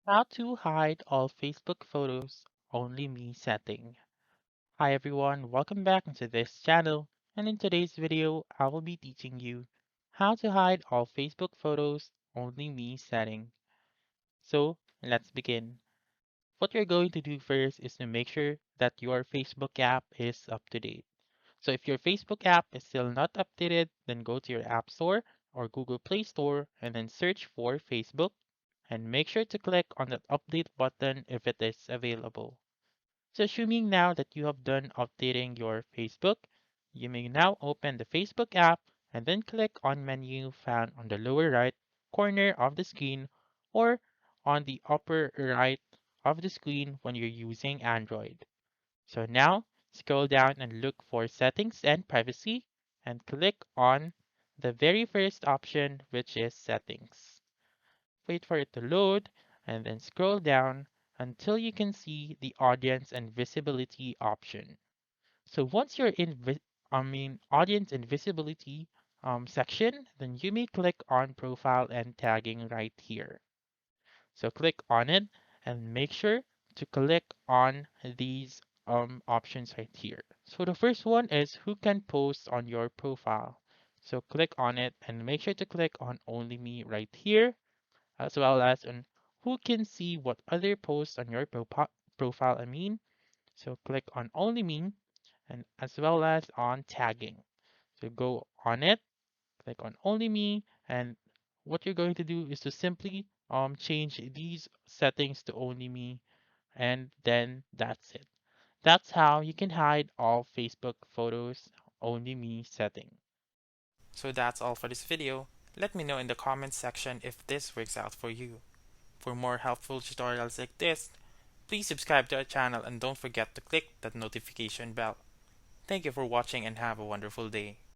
How to hide all Facebook photos, only me setting. Hi everyone, welcome back to this channel, and in today's video, I will be teaching you how to hide all Facebook photos, only me setting. So let's begin. What you're going to do first is to make sure that your Facebook app is up to date. So if your Facebook app is still not updated, then go to your App Store or Google Play Store and then search for Facebook and make sure to click on that update button if it is available. So assuming now that you have done updating your Facebook, you may now open the Facebook app and then click on menu found on the lower right corner of the screen or on the upper right of the screen when you're using Android. So now scroll down and look for settings and privacy and click on the very first option, which is settings. Wait for it to load and then scroll down until you can see the audience and visibility option. So once you're in audience and visibility section, then you may click on profile and tagging right here. So click on it and make sure to click on these options right here. So the first one is who can post on your profile. So click on it and make sure to click on only me right here, as well as on who can see what other posts on your profile. So click on only me and as well as on tagging. So go on it, click on only me, and what you're going to do is to simply change these settings to only me, and then that's it. That's how you can hide all Facebook photos only me setting. So that's all for this video. Let me know in the comments section if this works out for you. For more helpful tutorials like this, please subscribe to our channel and don't forget to click that notification bell. Thank you for watching and have a wonderful day.